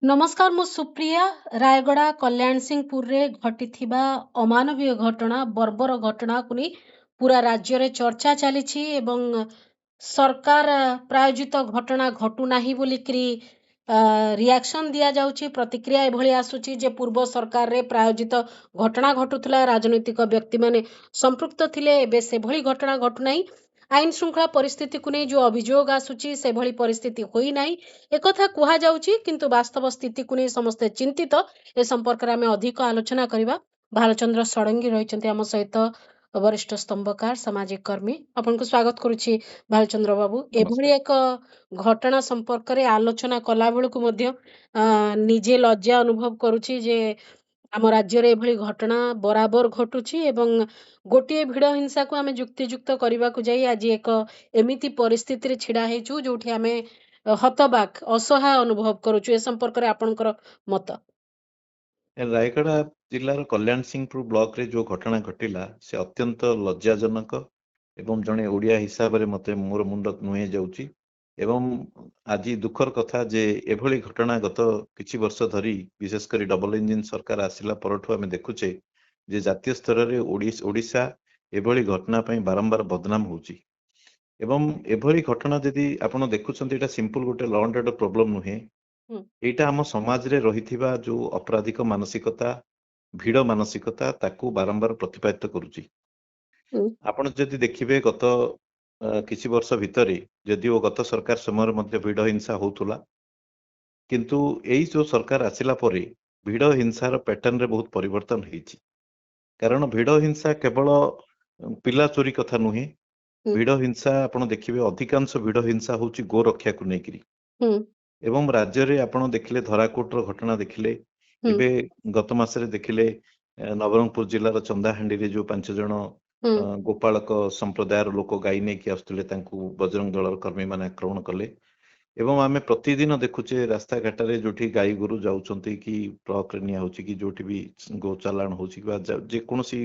नमस्कार मु सुप्रिया रायगड़ा कल्याण सिंहपुर रे घटिथिबा अमानवीय घटना बर्बर घटना को नहीं पूरा राज्य रे चर्चा चली एवं सरकार प्रायोजित घटना घटू नाही बोलिकरी रिएक्शन दिया जाउची प्रतिक्रिया एभली आसुची जे पूर्व सरकार रे प्रायोजित घटना घटुथला राजनैतिक व्यक्ति माने संपृक्त थिले एबे से भली घटना घटू नाही आईन श्रृंखला परिस्थिति को नहीं जो अभियोग आसुची से भली परिस्थिति होई नाही एकथा कुहा जाउची किंतु वास्तव स्थिति को नहीं समस्ते चिंतित ए संपर्क रे आमे अधिक आलोचना करिबा भालचंद्र षडंगी रहिचंती आम सहित वरिष्ठ स्तंभकार सामाजिक कर्मी आपन को स्वागत करूची भालचंद्र बाबू एभली नमस्कार। एक घटना संपर्क रे आलोचना कला बेलू को मध्य निजे लज्जा अनुभव करूची जे आम राज्य रे एभली घटना बराबर घटुची एवं गोटे भिड़ हिंसा को आमे जुक्तियुक्त करबा को जाई आज एक एमिति परिस्थिति रे छिड़ा हेचु जोठी आमे हतबाक असहाय अनुभव करूछु ए संपर्क रे आपनकर मत रायगड़ा जिलार कल्याण सिंहपुर ब्लॉक रे जो घटना घटिला से अत्यंत लज्जाजनक एवं जड़े ओडिया हिसाब रे मते मोर मुंड नुहे जाउची एवं आज दुखर कथा जे एभली घटना गत किछि वर्ष धरी विशेष करी डबल इंजिन सरकार आसिला परठु आमे देखुचे जे जातीय स्तर रे ओडिशा एभली घटना पई बारंबार बदनाम होउची एवं एभली घटना जदि आपण देखुछन्ती एटा सिंपल गोटे लॉ एंड ऑर्डर प्रॉब्लम नुहे एटा हम समाज रे रहिथिबा जो अपराधिक मानसिकता भिड़ मानसिकता ताकू बारंबार प्रतिपादित करुची आपण जदि देखिबे गत किछि वर्ष भितरे जदिओ गत सरकार समय मध्य भिड़ हिंसा होउतुला किंतु एई जो सरकार आसिला परे भिड़ हिंसार पैटर्न रे बहुत परिवर्तन हेछि कारण भिड़ हिंसा केवल पिला चोरी कथा नुहे भिड़ हिंसा आपण देखिबे अधिकांश भिड़ हिंसा होउची गो रक्षा को नेकिरी एवं राज्य रे आपण देखिले धराकोट रो घटना देखिले एबे गत मासरे देखिले नवरंगपुर जिल्लार चंदाहांडी रे जो 5 जण गोपालक संप्रदाय लोक गाई नै कि आस्तले तांकू बजरंग दलर कर्मी माने आक्रमण कले एवं आमे प्रतिदिन देखुचे रास्ता घाट रे जोठी गाई गोरु जाउचंती कि ट्रक रे निया होची कि जोठी भी गो चालान होची कि जे कोनोसी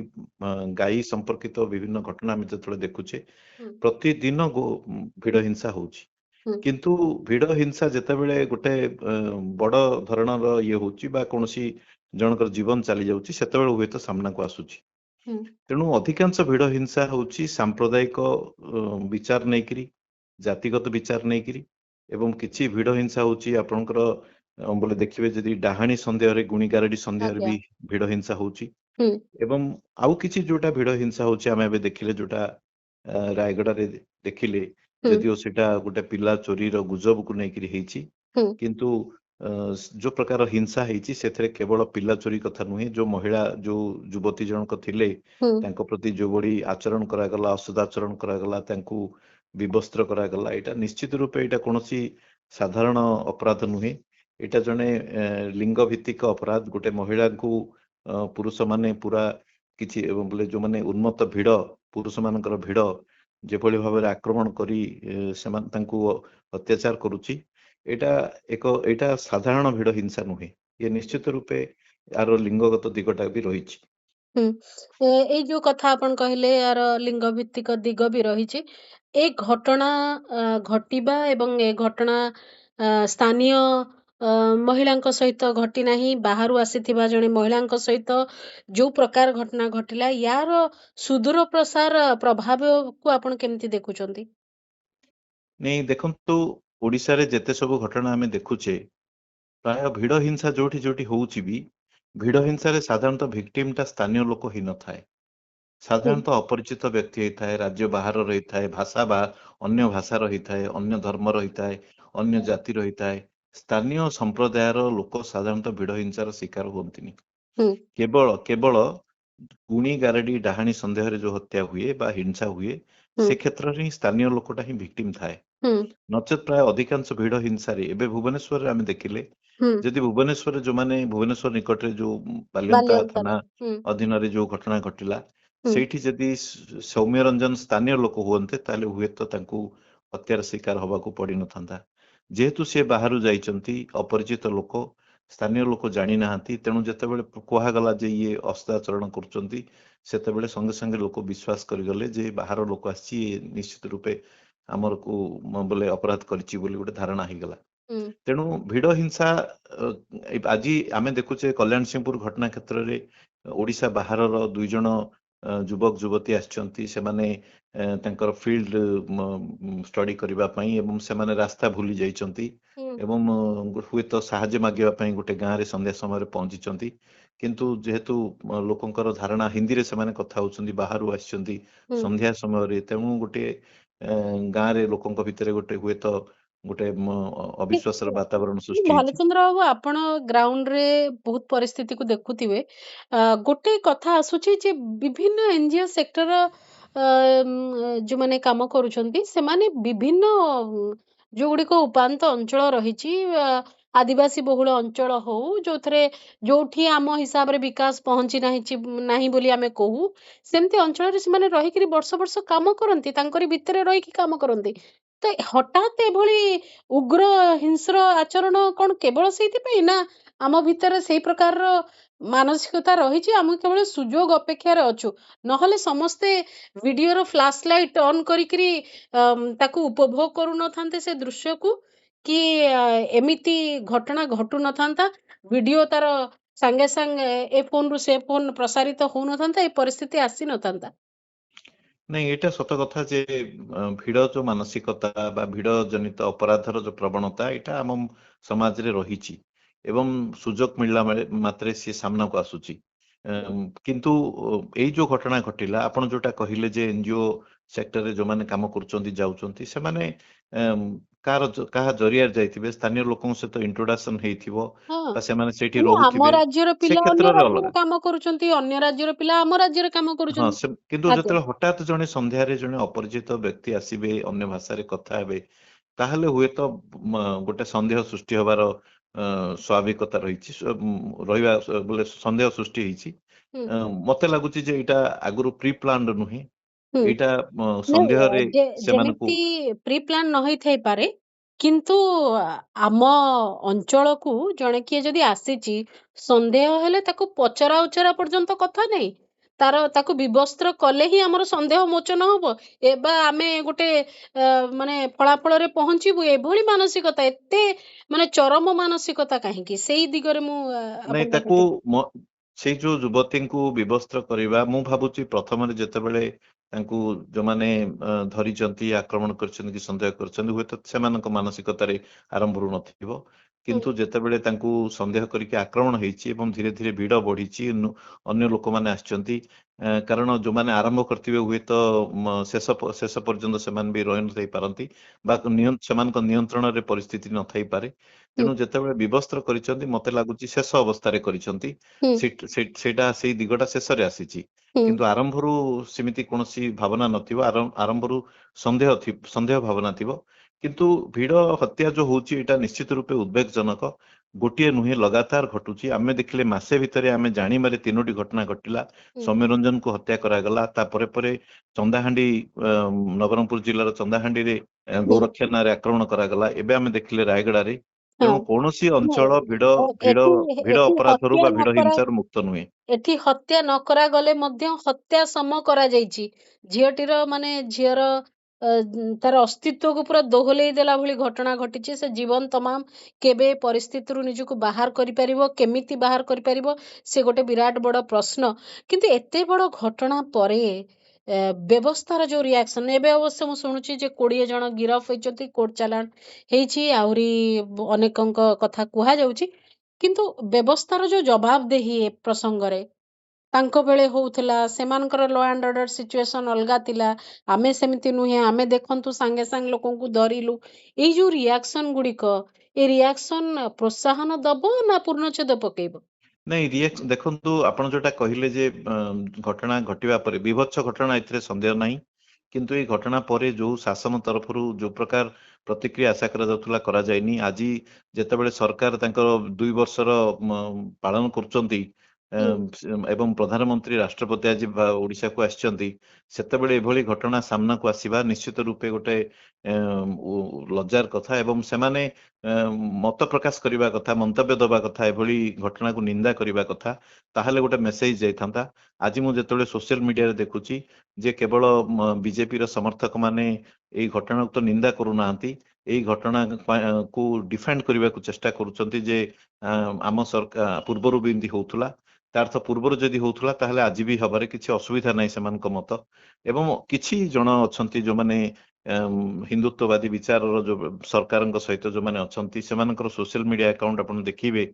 गाई संपर्कित विभिन्न घटना आमे जतले देखुचे प्रतिदिन गो भिड़ हिंसा होची किंतु भिड़ हिंसा जेते बेले गोटे बड़ धरणर ये होची बा कोनोसी जनकर जीवन चली जाउची सेते बेले हुए तो सामना को आसुची तेणु अधिकांश भिड़ हिंसा होची सांप्रदायिक विचार नेकरी जातिगत विचार नेकरी एवं किछि भिड़ हिंसा होची आपनकर बोले देखिबे जदि डाहाणी संदेह रे गुणीगारडी संदेह रे भी भिड़ हिंसा होची एवं आउ किछि जोटा भिड़ हिंसा होची आमे बे देखिले जोटा रायगड़ा रे देखिले जदिओ सेटा गोटे पिला चोरी रो गुजब को नेकरी हेची किंतु जो प्रकार हिंसा हेची सेथरे केवल पिला चोरी कथा नुहे जो महिला जो युवती जनक थिले तांको प्रति जो बड़ी आचरण करा गला असदाचरण करा गला तांकू विवस्त्र करा गला एटा निश्चित रूपे एटा कोनोसी साधारण अपराध नुहे एटा जने लिंग भित्तिक अपराध गोटे महिला को पुरुष माने पूरा किछि बोले जो माने उन्मत्त भिड़ पुरुष मानकर भिड़ जेभली भाव आक्रमण करी सेमान तांकू अत्याचार करुची एटा साधारण भिड़ हिंसा नुहे ये निश्चित रूपे यार लिंगगत दिगटा भी रही ए जो कथा अपन कहले यार लिंग भित्तिक दिग भी रही ए घटना घटिबा एवं ए घटना स्थानीय महिला सहित घटी नाही बाहरु आसीथिबा जणे महिला सहित जो प्रकार घटना घटिला यार सुदूर प्रसार प्रभाव को आपण केमती देखुचंती नहीं देखंतु ओडिसा रे जेते सब घटना आमे देखुचे प्राय भिड़ हिंसा जोठी जोठी होउची भी भिड़ हिंसा रे साधारणतः विक्टिम टा स्थानीय लोक ही न थाए साधारणतः अपरिचित व्यक्ति ही थाए राज्य बाहर रही थाए भाषा बा अन्य भाषा रही थाए अन्य धर्म रही थाए अन्य जाति रही थाए स्थानीय संप्रदायर लोक साधारणतः भिड़ हिंसार शिकार होंतिनी केवल केवल गुणी गारेडी डाहाणी संदेह रे जो हत्या हुए बा हिंसा हुए से क्षेत्र रे स्थानीय लोकटा ही विक्टिम थाए नचेत प्राय अधिकांश भिड़ हिंसा रे एबे भुवनेश्वर आमे देखिले जदि भुवनेश्वर जो माने भुवनेश्वर निकट रे जो बाल्यंता थाना अधीन रे जो घटना घटिला सेठी जदि सौम्य रंजन स्थानीय लोक हुअन्ते ताले हुए तो तांकू हत्यार शिकार हवा को पड़ी न थांदा जेहेतु से बाहरु जाइचंती अपरिचित लोक स्थानीय लोक जानी नाहांती तेणु जेतेबेले कुहा गला जे ये अस्ताचरण करचंती सेतेबेले संगे संगे लोक विश्वास करिगले जे बाहर लोक आसी निश्चित रूपे हमर को बोले अपराध करची बोली गोटे धारणा ही गला ହୁଁ ତେଣୁ ଭିଡ ହିଂସା ଆଜି ଆମେ ଦେଖୁଛେ କଲ୍ୟାଣ ସିଂହପୁର ଘଟଣା କ୍ଷେତ୍ରରେ ଓଡିଶା ବାହାରର 2 ଜଣ ଯୁବକ ଯୁବତୀ ଆସିଛନ୍ତି। ସେମାନେ ତାଙ୍କର ଫିଲ୍ଡ ଷ୍ଟଡି କରିବା ପାଇଁ ଏବଂ ସେମାନେ ରାସ୍ତା ଭୁଲି ଯାଇଛନ୍ତି ହୁଁ ଏବଂ ହୁଏତ ସାହାଯ୍ୟ ମାଗିବା ପାଇଁ ଗୋଟେ ଗାଁରେ ସନ୍ଧ୍ୟା ସମୟରେ ପହଞ୍ଚିଛନ୍ତି। କିନ୍ତୁ ଯେହେତୁ ଲୋକଙ୍କର ଧାରଣା ହିନ୍ଦୀରେ ସେମାନେ କଥା ହଉଛନ୍ତି, ବାହାରୁ ଆସିଛନ୍ତି ହୁଁ ସନ୍ଧ୍ୟା ସମୟରେ, ତେଣୁ ଗୋଟେ ଗାଁରେ ଲୋକଙ୍କ ଭିତରେ ଗୋଟେ ହୁଏତ ଗୋଟେ ଠିକ ଅବିଶ୍ୱାସର ଠିକ ଅଛି। ବାତାବରଣ ସୃଷ୍ଟି ହେଇଛି। ଭାଲଚନ୍ଦ୍ର ବାବୁ, ଆପଣ ଗ୍ରାଉଣ୍ଡରେ ବହୁତ ପରିସ୍ଥିତିକୁ ଦେଖୁଥିବେ। ଗୋଟେ କଥା ଆସୁଛି ଯେ ବିଭିନ୍ନ ଏନଜିଓ ସେକ୍ଟର ଯୋଉମାନେ କାମ କରୁଛନ୍ତି ସେମାନେ ବିଭିନ୍ନ ଯୋଉଗୁଡିକ ଉପାନ୍ତ ଅଞ୍ଚଳ ରହିଛି, ଆଦିବାସୀ ବହୁଳ ଅଞ୍ଚଳ ହଉ, ଯୋଉଠି ଆମ ହିସାବରେ ବିକାଶ ପହଞ୍ଚି ନାହିଁ ବୋଲି ଆମେ କହୁ, ସେମିତି ଅଞ୍ଚଳରେ ସେମାନେ ରହିକିରି ବର୍ଷ ବର୍ଷ କାମ କରନ୍ତି, ତାଙ୍କରି ଭିତରେ ରହିକି କାମ କରନ୍ତି। ତ ହଠାତ୍ ଏଭଳି ଉଗ୍ର ହିଂସ୍ର ଆଚରଣ କଣ କେବଳ ସେଇଥିପାଇଁ, ନା ଆମ ଭିତରେ ସେଇ ପ୍ରକାରର ମାନସିକତା ରହିଛି, ଆମେ କେବଳ ସୁଯୋଗ ଅପେକ୍ଷାରେ ଅଛୁ? ନହେଲେ ସମସ୍ତେ ଭିଡିଓର ଫ୍ଲାଶ ଲାଇଟ୍ ଅନ୍ କରିକିରି ତାକୁ ଉପଭୋଗ କରୁନଥାନ୍ତେ ସେ ଦୃଶ୍ୟକୁ, କି ଏମିତି ଘଟଣା ଘଟୁ ନଥାନ୍ତା, ଭିଡିଓ ତାର ସାଙ୍ଗେ ସାଙ୍ଗେ ଏ ଫୋନରୁ ସେ ଫୋନ ପ୍ରସାରିତ ହଉନଥାନ୍ତା, ଏ ପରିସ୍ଥିତି ଆସିନଥାନ୍ତା? ନାଇଁ, ଏଇଟା ସତ କଥା ଯେ ଭିଡ ଯୋଉ ମାନସିକତା ବା ଭିଡ ଜନିତ ଅପରାଧର ଯୋଉ ପ୍ରବଣତା ଏଇଟା ଆମ ସମାଜରେ ରହିଛି ଏବଂ ସୁଯୋଗ ମିଳିଲା ମାତ୍ରେ ସିଏ ସାମ୍ନାକୁ ଆସୁଛି। କିନ୍ତୁ ଏଇ ଯୋଉ ଘଟଣା ଘଟିଲା, ଆପଣ ଯୋଉଟା କହିଲେ ଯେ ଏନଜିଓ ସେକ୍ଟରରେ ଯୋଉମାନେ କାମ କରୁଛନ୍ତି ଯାଉଛନ୍ତି, ସେମାନେ କାହା ଜରିଆରେ ଯାଇଥିବେ, ସ୍ଥାନୀୟ ଲୋକଙ୍କ ସହିତ ଇଣ୍ଟ୍ରୋଡକ୍ସନ ହେଇଥିବ ହଁ, ବା ସେମାନେ ସେଇଠି ମାନେ ଆମ ରହୁଥିବେ, ରାଜ୍ୟର ସେ ପିଲା ଅନ୍ୟ କ୍ଷେତ୍ରରେ ରାଜ୍ୟରେ ଅଲଗା। କାମ କରୁଛନ୍ତି, ଅନ୍ୟ ରାଜ୍ୟର ପିଲା ଆମ ରାଜ୍ୟରେ କାମ ହଁ, କରୁଛନ୍ତି। କିନ୍ତୁ ଆଜ୍ଞା। ଯେତେବେଳେ ହଠାତ୍ ଜଣେ ସନ୍ଧ୍ୟାରେ ଜଣେ ଅପରିଚିତ ବ୍ୟକ୍ତି ଆସିବେ, ଅନ୍ୟ ଭାଷାରେ କଥା ହେବେ, ତାହେଲେ ହୁଏତ ଗୋଟେ ସନ୍ଦେହ ସୃଷ୍ଟି ହବାର ସ୍ୱାଭାବିକତା ରହିଛି, ରହିବା ବୋଲେ ସନ୍ଦେହ ସୃଷ୍ଟି ହେଇଛି। ହୁଁ ମତେ ଲାଗୁଛି ଯେ ଏଇଟା ଆଗରୁ ପ୍ରି ପ୍ଲାନ୍ଡ ନୁହେଁ, ହୁଁ ଏଇଟା ନାଇଁ, ସନ୍ଦେହରେ ସେମାନଙ୍କୁ ଯେମିତି ପ୍ରି ପ୍ଲାନ୍ ନ ହେଇଥାଇପାରେ, କିନ୍ତୁ ଆମ ଅଞ୍ଚଳକୁ ଜଣେ କିଏ ଯଦି ଆସିଛି, ସନ୍ଦେହ ହେଲେ ତାକୁ ପଚରା ଉଚରା ପର୍ଯ୍ୟନ୍ତ କଥା ନାହିଁ, ତାକୁ ବିବସ୍ତ୍ର କଲେ ହିଁ ଆମର ସନ୍ଦେହ ମୋଚନ ହବ। ବା ଆମେ ଗୋଟେ ମାନେ ଫଳାଫଳରେ ପହଞ୍ଚିବୁ, ଏଭଳି ମାନସିକତା, ଏତେ ମାନେ ଚରମ ମାନସିକତା କାହିଁକି? ସେଇ ଦିଗରେ ମୁଁ ନାଇଁ, ଆପଣଙ୍କ ତାକୁ ପାଖରେ ସେଇ ଯୋଉ ଯୁବତୀଙ୍କୁ ବିବସ୍ତ୍ର କରିବା, ମୁଁ ଭାବୁଛି ପ୍ରଥମରେ ଯେତେବେଳେ ତାଙ୍କୁ ଯୋଉମାନେ ଧରିଛନ୍ତି, ଆକ୍ରମଣ କରିଛନ୍ତି କି ସନ୍ଦେହ କରିଛନ୍ତି, ହୁଏତ ସେମାନଙ୍କ ମାନସିକତାରେ ଆରମ୍ଭରୁ ନଥିବ। ହୁଁ କିନ୍ତୁ ଯେତେବେଳେ ତାଙ୍କୁ ସନ୍ଦେହ କରିକି ଆକ୍ରମଣ ହେଇଛି ଏବଂ ଧୀରେ ଧୀରେ ଭିଡ ବଢିଛି, ଅନ୍ୟ ଲୋକମାନେ ଆସିଛନ୍ତି, କାରଣ ଯୋଉମାନେ ଆରମ୍ଭ କରିଥିବେ ହୁଏତ ଶେଷ ପର୍ଯ୍ୟନ୍ତ ସେମାନେ ବି ରହିନଥାଇ ପାରନ୍ତି ବା ସେମାନଙ୍କ ନିୟନ୍ତ୍ରଣରେ ପରିସ୍ଥିତି ନଥାଇପାରେ। ହୁଁ ତେଣୁ ଯେତେବେଳେ ବିବସ୍ତ୍ର କରିଛନ୍ତି, ମତେ ଲାଗୁଛି ଶେଷ ଅବସ୍ଥାରେ କରିଛନ୍ତି, ହୁଁ ସେଇଟା ସେଇ ଦିଗଟା ଶେଷରେ ଆସିଛି। ହୁଁ କିନ୍ତୁ ଆରମ୍ଭରୁ ସେମିତି କୌଣସି ଭାବନା ନଥିବ, ଆରମ୍ଭରୁ ସନ୍ଦେହ ଭାବନା ଥିବ। କିନ୍ତୁ ଭିଡ ହତ୍ୟା ଯୋଉ ହଉଛି ଏଇଟା ନିଶ୍ଚିତ ରୂପେ ଉଦ୍ବେଗଜନକ। ଗୋଟିଏ ନୁହେଁ, ଲଗାତାର ଘଟୁଛି। ଆମେ ଦେଖିଲେ ମାସେ ଭିତରେ ଆମେ ଜାଣିବାରେ 3ଟି ଘଟଣା ଘଟିଲା। ହୁଁ ସୌମ୍ୟ ରଞ୍ଜନକୁ ହତ୍ୟା କରାଗଲା, ତାପରେ ପରେ ଚନ୍ଦାହାଣ୍ଡି, ନବରଙ୍ଗପୁର ଜିଲ୍ଲାର ଚନ୍ଦାହାଣ୍ଡିରେ ହୁଁ ଗୌରକ୍ଷା ନାଁରେ ଆକ୍ରମଣ କରାଗଲା, ଏବେ ଆମେ ଦେଖିଲେ ରାୟଗଡାରେ। ହଁ। ତେଣୁ କୌଣସି ଅଞ୍ଚଳ ନାଇଁ, ଭିଡ ଏଠି ଅପରାଧରୁ ହତ୍ୟା ବା ନ ଭିଡ କରା ହିଂସାରୁ ମୁକ୍ତ ନୁହେଁ। ଏଠି ହତ୍ୟା ନ କରାଗଲେ ମଧ୍ୟ ହତ୍ୟା ସମ କରାଯାଇଛି। ଝିଅଟିର ମାନେ ଝିଅର ତାର ଅସ୍ତିତ୍ୱକୁ ପୁରା ଦୋହଲେଇ ଦେଲା ଭଳି ଘଟଣା ଘଟିଛି। ସେ ଜୀବନ ତମାମ କେବେ ପରିସ୍ଥିତିରୁ ନିଜକୁ ବାହାର କରିପାରିବ, କେମିତି ବାହାର କରିପାରିବ, ସେ ଗୋଟେ ବିରାଟ ବଡ ପ୍ରଶ୍ନ। କିନ୍ତୁ ଏତେ ବଡ ଘଟଣା ପରେ ବ୍ୟବସ୍ଥାର ଯୋଉ ରିଆକ୍ସନ, ଏବେ ଅବଶ୍ୟ ମୁଁ ଶୁଣୁଛି ଯେ 20 ଜଣ ଗିରଫ ହେଇଛନ୍ତି, କୋର୍ଟ ଚାଲାଣ ହେଇଛି, ଆହୁରି ଅନେକଙ୍କ କଥା କୁହାଯାଉଛି। କିନ୍ତୁ ବ୍ୟବସ୍ଥାର ଯୋଉ ଜବାବଦେହି ଏ ପ୍ରସଙ୍ଗରେ, ତାଙ୍କ ବେଳେ ହଉଥିଲା, ସେମାନଙ୍କର ଲ ଆଣ୍ଡ ଅର୍ଡର ସିଚୁଏସନ ଅଲଗା ଥିଲା, ଆମେ ସେମିତି ନୁହେଁ, ଆମେ ଦେଖନ୍ତୁ ସାଙ୍ଗେ ସାଙ୍ଗେ ଲୋକଙ୍କୁ ଧରିଲୁ। ଏଇ ଯୋଉ ରିଆକ୍ସନ ଗୁଡିକ, ଏ ରିଆକ୍ସନ ପ୍ରୋତ୍ସାହନ ଦବ ନା ପୂର୍ଣ୍ଣଚ୍ଛେଦ ପକେଇବ? ନାଇଁ, ଦେଖନ୍ତୁ, ଆପଣ ଯୋଉଟା କହିଲେ ଯେ ଘଟଣା ଘଟିବା ପରେ ବିଭତ୍ସ ଘଟଣା, ଏଥିରେ ସନ୍ଦେହ ନାହିଁ। କିନ୍ତୁ ଏଇ ଘଟଣା ପରେ ଯୋଉ ଶାସନ ତରଫରୁ ଯୋଉ ପ୍ରକାର ପ୍ରତିକ୍ରିୟା ଆଶା କରାଯାଉଥିଲା, କରାଯାଇନି। ଆଜି ଯେତେବେଳେ ସରକାର ତାଙ୍କର 2 ବର୍ଷର ପାଳନ କରୁଛନ୍ତି ହୁଁ ଏବଂ ପ୍ରଧାନମନ୍ତ୍ରୀ ରାଷ୍ଟ୍ରପତି ଆଜି ଓଡିଶାକୁ ଆସିଛନ୍ତି, ସେତେବେଳେ ଏଭଳି ଘଟଣା ସାମ୍ନାକୁ ଆସିବା ନିଶ୍ଚିତ ରୂପେ ଗୋଟେ ଲଜ୍ଜାର କଥା। ଏବଂ ସେମାନେ ମତ ପ୍ରକାଶ କରିବା କଥା, ମନ୍ତବ୍ୟ ଦେବା କଥା, ଏଭଳି ଘଟଣାକୁ ନିନ୍ଦା କରିବା କଥା। ତାହେଲେ ଗୋଟେ ମେସେଜ ଯାଇଥାନ୍ତା। ଆଜି ମୁଁ ଯେତେବେଳେ ସୋସିଆଲ ମିଡିଆରେ ଦେଖୁଛି ଯେ କେବଳ ବିଜେପିର ସମର୍ଥକ ମାନେ ଏଇ ଘଟଣାକୁ ତ ନିନ୍ଦା କରୁନାହାନ୍ତି, ଏଇ ଘଟଣା କୁ ଡିଫେଣ୍ଡ କରିବାକୁ ଚେଷ୍ଟା କରୁଛନ୍ତି ଯେ ଆମ ସରକାର ପୂର୍ବରୁ ବି ଏମିତି ହଉଥିଲା, ତା ଅର୍ଥ ପୂର୍ବରୁ ଯଦି ହଉଥିଲା ତାହେଲେ ଆଜି ବି ହବାରେ କିଛି ଅସୁବିଧା ନାହିଁ ସେମାନଙ୍କ ମତ। ଏବଂ କିଛି ଜଣ ଅଛନ୍ତି ଯୋଉମାନେ ହିନ୍ଦୁତ୍ୱବାଦୀ ବିଚାରର ଯୋଉ ସରକାରଙ୍କ ସହିତ ଯୋଉମାନେ ଅଛନ୍ତି ସେମାନଙ୍କର ସୋସିଆଲ ମିଡିଆ ଆକାଉଣ୍ଟ ଆପଣ ଦେଖିବେ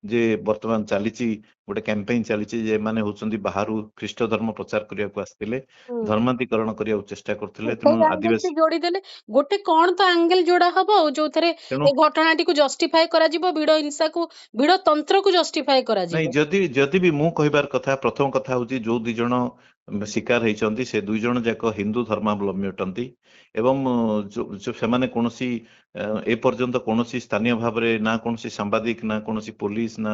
ଯେ ବର୍ତ୍ତମାନ ଚାଲିଛି ଗୋଟେ କ୍ୟାମ୍ପେନ୍ ଚାଲିଛି ଯେ ଏମାନେ ହଉଛନ୍ତି ବାହାରୁ ଖ୍ରୀଷ୍ଟ ଧର୍ମ ପ୍ରଚାର କରିବାକୁ ଆସିଥିଲେ, ହୁଁ। ଧର୍ମାନ୍ତୀକରଣ କରିବାକୁ ଚେଷ୍ଟା କରୁଥିଲେ। ତେଣୁ ସେଇ ଆଙ୍ଗେଲ ଆଦିବାସୀ ଟି ଯୋଡିଦେଲେ ଗୋଟେ କଣ ତ ଆଙ୍ଗେଲ ଯୋଡା ହବ ଆଉ ଯୋଉଥିରେ ତେଣୁ ଏ ଘଟଣାଟିକୁ ଜଷ୍ଟିଫାଏ କରାଯିବ, ଭିଡ ହିଂସାକୁ ଭିଡ ତନ୍ତ୍ରକୁ ଜଷ୍ଟିଫାଏ ନାଇଁ, କରାଯିବ। ଯଦି ବି ମୁଁ କହିବାର କଥା, ପ୍ରଥମ କଥା ହଉଛି ଯୋଉ ଦି ଜଣ ଶିକାର ହେଇଛନ୍ତି ସେ ଦୁଇ ଜଣ ଯାକ ହିନ୍ଦୁ ଧର୍ମାବଲମ୍ବୀ ଅଟନ୍ତି ଏବଂ ସେମାନେ କୌଣସି ଏପର୍ଯ୍ୟନ୍ତ କୌଣସି ସ୍ଥାନୀୟ ଭାବରେ ନା କୌଣସି ସାମ୍ବାଦିକ ନା କୌଣସି ପୋଲିସ ନା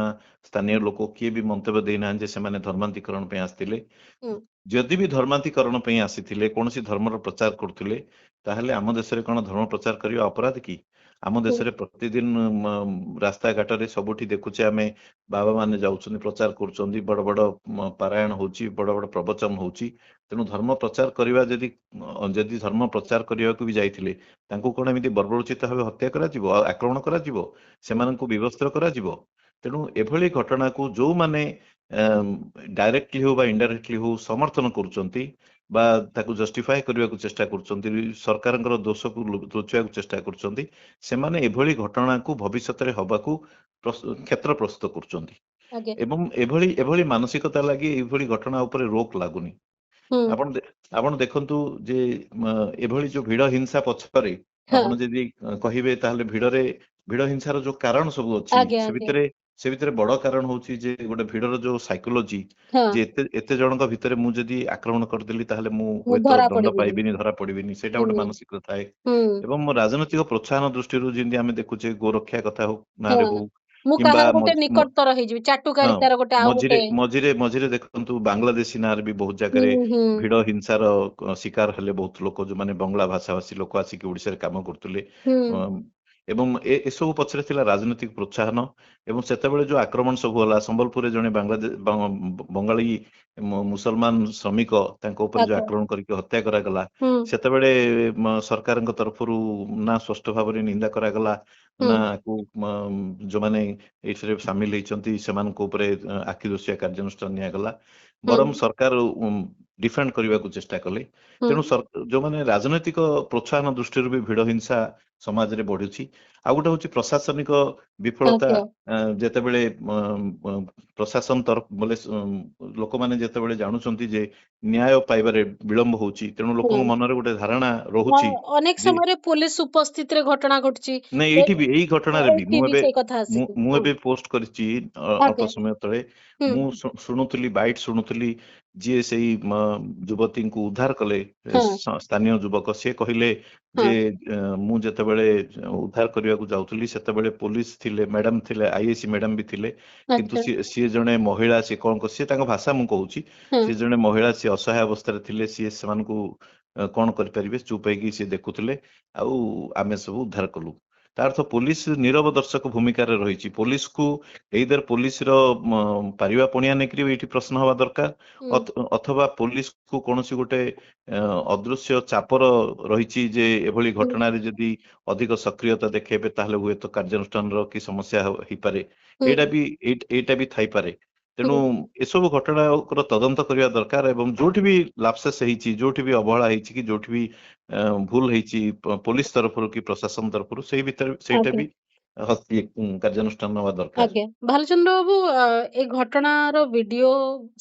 ସ୍ଥାନୀୟ ଲୋକ କିଏ ବି ମନ୍ତବ୍ୟ ଦେଇନାହାନ୍ତି ଯେ ସେମାନେ ଧର୍ମାନ୍ତୀକରଣ ପାଇଁ ଆସିଥିଲେ। ହୁଁ। ଯଦି ବି ଧର୍ମାନ୍ତୀକରଣ ପାଇଁ ଆସିଥିଲେ, କୌଣସି ଧର୍ମର ପ୍ରଚାର କରୁଥିଲେ, ତାହେଲେ ଆମ ଦେଶରେ କଣ ଧର୍ମ ପ୍ରଚାର କରିବା ଅପରାଧ କି? ଆମ ହୁଁ। ଦେଶରେ ପ୍ରତିଦିନ ରାସ୍ତାଘାଟରେ ସବୁଠି ଦେଖୁଛେ ଆମେ ବାବା ମାନେ ଯାଉଛନ୍ତି, ପ୍ରଚାର କରୁଛନ୍ତି, ବଡ ବଡ ପାରାୟଣ ହଉଛି, ବଡ ବଡ ପ୍ରବଚନ ହଉଛି। ତେଣୁ ଧର୍ମ ପ୍ରଚାର କରିବା ଯଦି ଧର୍ମ ପ୍ରଚାର କରିବାକୁ ବି ଯାଇଥିଲେ ତାଙ୍କୁ କଣ ଏମିତି ବର୍ବରୋଚିତ ଭାବେ ହତ୍ୟା କରାଯିବ, ଆକ୍ରମଣ କରାଯିବ, ସେମାନଙ୍କୁ ବିବସ୍ତ୍ର କରାଯିବ? ତେଣୁ ଏଭଳି ଘଟଣାକୁ ଯୋଉମାନେ ଡାଇରେକ୍ଟଲି ହଉ ବା ଇନଡାଇରେକ୍ଟଲି ହଉ ସମର୍ଥନ କରୁଛନ୍ତି ବା ତାକୁ ଜଷ୍ଟିଫାଏ କରିବାକୁ ଚେଷ୍ଟା କରୁଛନ୍ତି, ସରକାରଙ୍କର ଦୋଷକୁ ଲୁଚାଇବାକୁ ଚେଷ୍ଟା କରୁଛନ୍ତି, ସେମାନେ ଏଭଳି ଘଟଣାକୁ ଭବିଷ୍ୟତରେ ହବାକୁ କ୍ଷେତ୍ର ପ୍ରସ୍ତୁତ କରୁଛନ୍ତି। ଆଜ୍ଞା। ଏବଂ ଏଭଳି ମାନସିକତା ଲାଗି ଏଭଳି ଘଟଣା ଉପରେ ରୋକ ଲାଗୁନି। ହୁଁ। ଆପଣ ଦେଖନ୍ତୁ ଯେ ଏଭଳି ଯୋଉ ଭିଡ ହିଂସା ପଛରେ ହଁ। ଆପଣ ଯଦି କହିବେ ତାହେଲେ ଭିଡ ହିଂସାର ଯୋଉ କାରଣ ସବୁ ଅଛି ଆଜ୍ଞା ଆଜ୍ଞା। ସେ ଭିତରେ ବଡ କାରଣ ହଉଛି ଯେ ଗୋଟେ ଭିଡର ଯୋଉ ସାଇକୋଲୋଜି, ହଁ। ଯେ ଏତେ ଜଣଙ୍କ ଭିତରେ ମୁଁ ଯଦି ଆକ୍ରମଣ କରିଦେଲି ତାହେଲେ ମୁଁ ମୁଁ ହୁଏତ ଧରା ଦଣ୍ଡ ପଡିବିନି। ପାଇବିନି, ଧରା ପଡିବିନି, ସେଇଟା ଗୋଟେ ହୁଁ। ମାନସିକ ଥାଏ। ହୁଁ। ଏବଂ ରାଜନୈତିକ ପ୍ରୋତ୍ସାହନ ଦୃଷ୍ଟିରୁ ଯେମିତି ଆମେ ଦେଖୁଛେ ଗୋରକ୍ଷା କଥା ହଉ ହଁ। ନାଁରେ ହଉ ମୁଁ କିମ୍ବା କାହାର ଗୋଟେ ନିକଟତର ହେଇଯିବି, ହଁ ଚାଟୁକାରିତାର ଗୋଟେ ଆଉ ଗୋଟେ। ମଝିରେ ଦେଖନ୍ତୁ ବାଂଲାଦେଶୀ ନାଁରେ ବି ବହୁତ ହୁଁ ଜାଗାରେ ହୁଁ ଭିଡ ହିଂସାର ଶିକାର ହେଲେ ବହୁତ ଲୋକ, ଯୋଉମାନେ ବଙ୍ଗଳା ଭାଷାଭାଷୀ ଲୋକ ଆସିକି ଓଡିଶାରେ କାମ କରୁଥିଲେ। ହୁଁ ଏବଂ ଏସବୁ ପଛରେ ଥିଲା ରାଜନୈତିକ ପ୍ରୋତ୍ସାହନ। ଏବଂ ସେତେବେଳେ ଯୋଉ ଆକ୍ରମଣ ସବୁ ହେଲା ସମ୍ବଲପୁରରେ ଜଣେ ବଙ୍ଗାଳୀ ମୁସଲମାନ ଶ୍ରମିକ ତାଙ୍କ ଉପରେ ଯୋଉ ଆଜ୍ଞା। ଆକ୍ରମଣ କରିକି ହତ୍ୟା କରାଗଲା, ହୁଁ ସେତେବେଳେ ସରକାରଙ୍କ ତରଫରୁ ନା ସ୍ପଷ୍ଟ ଭାବରେ ନିନ୍ଦା କରାଗଲା ହୁଁ ନା ଯୋଉମାନେ ଏଥିରେ ସାମିଲ ହେଇଛନ୍ତି ସେମାନଙ୍କ ଉପରେ ଆଖି ଦୃଶିଆ କାର୍ଯ୍ୟାନୁଷ୍ଠାନ ନିଆଗଲା, ହୁଁ ବରଂ ସରକାର ଡିଫେଣ୍ଡ କରିବାକୁ ଚେଷ୍ଟା କଲେ। ହୁଁ। ତେଣୁ ଯୋଉମାନେ ରାଜନୈତିକ ପ୍ରୋତ୍ସାହନ ଦୃଷ୍ଟିରୁ ବି ଭିଡ ହିଂସା ସମାଜରେ ବଢୁଛି। ଆଉ ଗୋଟେ ହଉଛି ପ୍ରଶାସନିକ ବିଫଳତା। ଆଜ୍ଞା। ଯେତେବେଳେ ପ୍ରଶାସନ ତରଫ ବୋଲେ ଲୋକମାନେ ଯେତେବେଳେ ଜାଣୁଛନ୍ତି ଯେ ନ୍ୟାୟ ପାଇବାରେ ବିଳମ୍ବ ହଉଛି, ତେଣୁ ହୁଁ। ଲୋକଙ୍କ ମନରେ ଗୋଟେ ଧାରଣା ନା, ରହୁଛି ଅନେକ ଯେ ସମୟରେ ପୋଲିସ ଉପସ୍ଥିତିରେ ଘଟଣା ଘଟୁଛି। ନାଇଁ, ଏଇଠି ବି ଏଇ ଘଟଣାରେ ବି ଏଇଠି ସେଇ କଥା ଆସିଛି। ମୁଁ ହଁ। ଏବେ ପୋଷ୍ଟ କରିଛି ଅଳ୍ପ ଆଜ୍ଞା। ସମୟ ତଳେ। ହୁଁ ମୁଁ ଶୁଣୁଥିଲି ବାଇଟ୍ ଶୁଣୁଥିଲି, ଯିଏ ସେଇ ଯୁବତୀଙ୍କୁ ଉଦ୍ଧାର କଲେ, ହଁ ସ୍ଥାନୀୟ ଯୁବକ, ସେ କହିଲେ ହଁ ଯେ ମୁଁ ଯେତେବେଳେ ଉଦ୍ଧାର କରିବାକୁ ଯାଉଥିଲି ସେତେବେଳେ ପୋଲିସ ଥିଲେ, ମ୍ୟାଡାମ ଥିଲେ, ଆଇଏସି ମ୍ୟାଡାମ ବି ଥିଲେ, କିନ୍ତୁ ଆଚ୍ଛା। ସିଏ ଜଣେ ମହିଳା, ସିଏ କଣ ସିଏ ତାଙ୍କ ଭାଷା ମୁଁ କହୁଛି, ହଁ ସିଏ ଜଣେ ମହିଳା, ସିଏ ଅସହାୟ ଅବସ୍ଥାରେ ଥିଲେ, ସିଏ ସେମାନଙ୍କୁ କଣ କରିପାରିବେ, ଚୁପ ହେଇକି ସିଏ ଦେଖୁଥିଲେ, ଆଉ ଆମେ ସବୁ ଉଦ୍ଧାର କଲୁ। ତା ଅର୍ଥ ପୋଲିସ ନୀରବ ଦର୍ଶକ ଭୂମିକାରେ ରହିଛି। ପୋଲିସକୁ ଏଇଦର ପୋଲିସର ପାରିବା ପଣିଆ ନେଇକରି ଏଇଠି ପ୍ରଶ୍ନ ହବା ଦରକାର, ହୁଁ ଅଥବା ପୋଲିସକୁ କୌଣସି ଗୋଟେ ଅଦୃଶ୍ୟ ଚାପର ରହିଛି ଯେ ଏଭଳି ହୁଁ ଘଟଣାରେ ଯଦି ଅଧିକ ସକ୍ରିୟତା ଦେଖେଇବେ ତାହେଲେ ହୁଏତ କାର୍ଯ୍ୟାନୁଷ୍ଠାନର କି ସମସ୍ୟା ହେଇପାରେ। ହୁଁ ଏଇଟା ବି ଥାଇପାରେ। ତେଣୁ ହୁଁ। ଏସବୁ ଘଟଣାର ତଦନ୍ତ କରିବା ଦରକାର ଏବଂ ଯୋଉଠି ବି ଲାପସେସ୍ ହେଇଛି, ଯୋଉଠି ବି ଅବହେଳା ହେଇଛି, କି ଯୋଉଠି ବି ଭୁଲ ହେଇଛି ପୋଲିସ ତରଫରୁ କି ପ୍ରଶାସନ ତରଫରୁ, ସେଇ ଭିତରେ ସେଇଟା ଆଜ୍ଞା ବି କାର୍ଯ୍ୟାନୁଷ୍ଠାନ ନେବା ଦରକାର। ଆଜ୍ଞା। ଭାଲଚନ୍ଦ୍ର ବାବୁ, ଏ ଘଟଣାର ଭିଡିଓ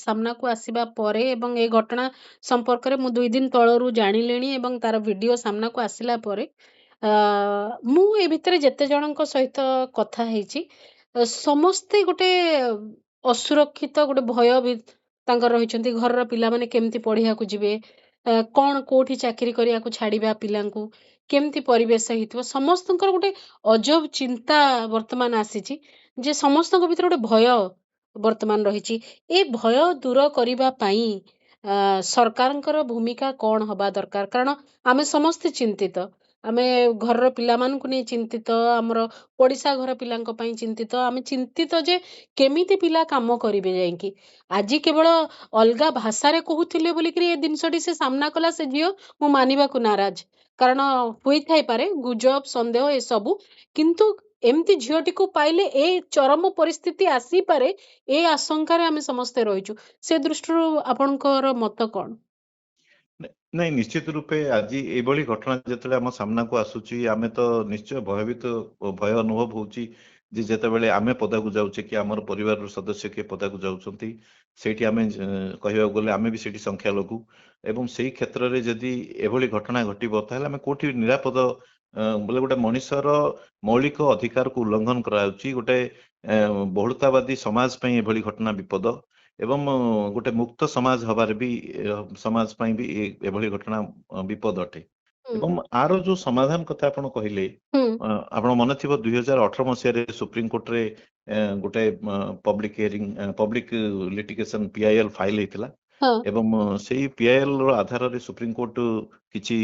ସାମ୍ନାକୁ ଆସିବା ପରେ ଏବଂ ଏ ଘଟଣା ସମ୍ପର୍କରେ ମୁଁ 2 ଦିନ ତଳରୁ ଜାଣିଲିଣି ଏବଂ ତାର ଭିଡିଓ ସାମ୍ନାକୁ ଆସିଲା ପରେ ମୁଁ ଏ ଭିତରେ ଯେତେ ଜଣଙ୍କ ସହିତ କଥା ହେଇଛି, ସମସ୍ତେ ଗୋଟେ ଅସୁରକ୍ଷିତ, ଗୋଟେ ଭୟ ତାଙ୍କର ରହିଛନ୍ତି। ଘରର ପିଲାମାନେ କେମିତି ପଢିବାକୁ ଯିବେ, କଣ କୋଉଠି ଚାକିରି କରିବାକୁ ଛାଡିବା ପିଲାଙ୍କୁ, କେମିତି ପରିବେଶ ହେଇଥିବ, ସମସ୍ତଙ୍କର ଗୋଟେ ଅଜବ ଚିନ୍ତା ବର୍ତ୍ତମାନ ଆସିଛି ଯେ ସମସ୍ତଙ୍କ ଭିତରେ ଗୋଟେ ଭୟ ବର୍ତ୍ତମାନ ରହିଛି। ଏ ଭୟ ଦୂର କରିବା ପାଇଁ ସରକାରଙ୍କର ଭୂମିକା କଣ ହବା ଦରକାର? କାରଣ ଆମେ ସମସ୍ତେ ଚିନ୍ତିତ। ଆମେ ଘରର ପିଲାମାନଙ୍କୁ ନେଇ ଚିନ୍ତିତ, ଆମର ପଡ଼ିଶା ଘର ପିଲାଙ୍କ ପାଇଁ ଚିନ୍ତିତ, ଆମେ ଚିନ୍ତିତ ଯେ କେମିତି ପିଲା କାମ କରିବେ ଯାଇକି। ଆଜି କେବଳ ଅଲଗା ଭାଷାରେ କହୁଥିଲେ ବୋଲିକିରି ଏ ଜିନିଷଟି ସେ ସାମ୍ନା କଲା ସେ ଝିଅ, ମୁଁ ମାନିବାକୁ ନାରାଜ। କାରଣ ହୋଇଥାଇପାରେ ଗୁଜବ ସନ୍ଦେହ ଏସବୁ, କିନ୍ତୁ ଏମିତି ଝିଅଟିକୁ ପାଇଲେ ଏ ଚରମ ପରିସ୍ଥିତି ଆସିପାରେ, ଏ ଆଶଙ୍କାରେ ଆମେ ସମସ୍ତେ ରହିଛୁ। ସେ ଦୃଷ୍ଟିରୁ ଆପଣଙ୍କର ମତ କଣ? ନାଇଁ, ନିଶ୍ଚିତ ରୂପେ ଆଜି ଏଭଳି ଘଟଣା ଯେତେବେଳେ ଆମ ସାମ୍ନାକୁ ଆସୁଛି ଆମେ ତ ନିଶ୍ଚୟ ଭୟଭୀତ ଓ ଭୟ ଅନୁଭବ ହଉଛି ଯେ ଯେତେବେଳେ ଆମେ ପଦାକୁ ଯାଉଛେ କି ଆମର ପରିବାରର ସଦସ୍ୟ କିଏ ପଦାକୁ ଯାଉଛନ୍ତି, ସେଇଠି ଆମେ କହିବାକୁ ଗଲେ ଆମେ ବି ସେଇଠି ସଂଖ୍ୟାଲଘୁ, ଏବଂ ସେଇ କ୍ଷେତ୍ରରେ ଯଦି ଏଭଳି ଘଟଣା ଘଟିବ ତାହେଲେ ଆମେ କୋଉଠି ନିରାପଦ, ବୋଲେ ଗୋଟେ ମଣିଷର ମୌଳିକ ଅଧିକାରକୁ ଉଲ୍ଲଂଘନ କରାଯାଉଛି। ଗୋଟେ ବହୁଳତାବାଦୀ ସମାଜ ପାଇଁ ଏଭଳି ଘଟଣା ବିପଦ, ଏବଂ ଗୋଟେ ମୁକ୍ତ ସମାଜ ହବାରେ ବି ସମାଜ ପାଇଁ ବି ଏଭଳି ଘଟଣା ବିପଦ ଅଟେ। ହୁଁ ଏବଂ ଆର ଯୋଉ ସମାଧାନ କଥା ଆପଣ କହିଲେ, ହୁଁ ଆପଣ ମନେ ଥିବ 2018 ମସିହାରେ ସୁପ୍ରିମକୋର୍ଟରେ ଗୋଟେ public hearing, public litigation PIL file ହେଇଥିଲା, ହଁ ଏବଂ ସେଇ PIL ର ଆଧାରରେ ସୁପ୍ରିମକୋର୍ଟ କିଛି